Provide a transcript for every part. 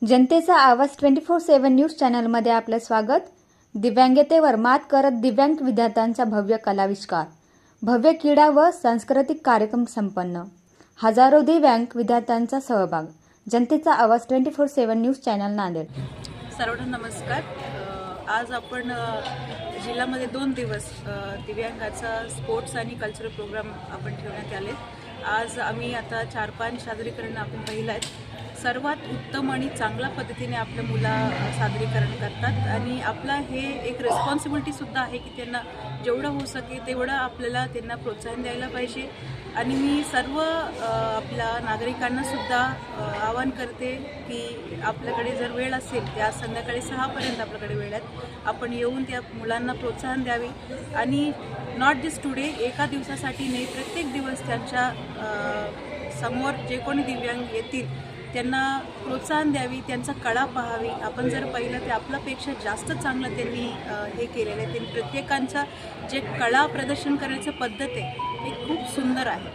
जनतेचा आवाज 24/7 न्यूज चॅनलमध्ये आपलं स्वागत. दिव्यांगतेवर मात करत दिव्यांग विद्यार्थ्यांचा भव्य कलाविष्कार, भव्य क्रीडा व सांस्कृतिक कार्यक्रम संपन्न. हजारो दिव्यांग विद्यार्थ्यांचा सहभाग. जनतेचा आवाज 24/7 न्यूज चॅनल नांदेड. सर्वांना नमस्कार. आज आपण जिल्ह्यामध्ये 2 दिवस दिव्यांगाचा स्पोर्ट्स आणि कल्चरल प्रोग्राम आपण ठेवण्यात आले. आज आम्ही आता 4-5 सादरीकरण आपण पाहिलं आहे. सर्वात उत्तम आणि चांगल्या पद्धतीने आपल्या मुला सादरीकरण करतात आणि आपला हे एक रिस्पॉन्सिबिलिटीसुद्धा आहे की त्यांना जेवढं होऊ शके तेवढं आपल्याला त्यांना प्रोत्साहन द्यायला पाहिजे. आणि मी सर्व आपल्या नागरिकांनासुद्धा आवाहन करते की आपल्याकडे जर वेळ असेल त्या संध्याकाळी 6पर्यंत आपल्याकडे वेळ आहे, आपण येऊन त्या मुलांना प्रोत्साहन द्यावे आणि नॉट जस्ट टुडे, एका दिवसासाठी नाही, प्रत्येक दिवस त्यांच्या समोर जे कोणी दिव्यांग येतील त्यांना प्रोत्साहन द्यावी, त्यांचा कला पाहावी. आपण जर पाहिलं ते आपल्यापेक्षा जास्त चांगलं त्यांनी हे केलेलं आहे. त्यांनी प्रत्येकांचा जे कला प्रदर्शन करायचं पद्धत आहे हे खूप सुंदर आहे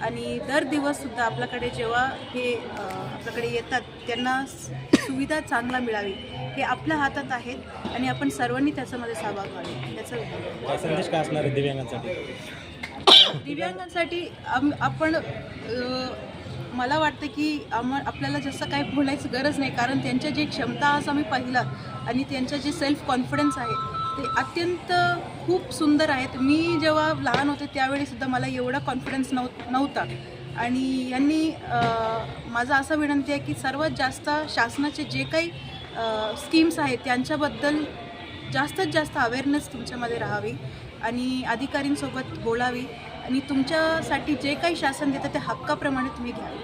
आणि दर दिवससुद्धा आपल्याकडे जेव्हा हे आपल्याकडे येतात त्यांना सुविधा चांगला मिळावी हे आपल्या हातात आहेत आणि आपण सर्वांनी त्याच्यामध्ये सहभाग व्हावे. त्याचा संदेश काय असणार आहे दिव्यांगांसाठी? दिव्यांगांसाठी आपण मला वाटतं की आपल्याला जसं काही बोलायची गरज नाही, कारण त्यांच्या जे क्षमता आज आम्ही पाहिला आणि त्यांचं जे सेल्फ कॉन्फिडन्स आहे ते अत्यंत खूप सुंदर आहेत. मी जेव्हा लहान होते त्यावेळीसुद्धा मला एवढा कॉन्फिडन्स नव्हता आणि यांनी माझा असा विनंती आहे की सर्वात जास्त शासनाचे जे काही स्कीम्स आहेत त्यांच्याबद्दल जास्तीत जास्त अवेअरनेस तुमच्यामध्ये राहावी आणि अधिकाऱ्यांसोबत बोलावी आणि तुमच्यासाठी जे काही शासन देतं ते हक्काप्रमाणे तुम्ही घ्यावे.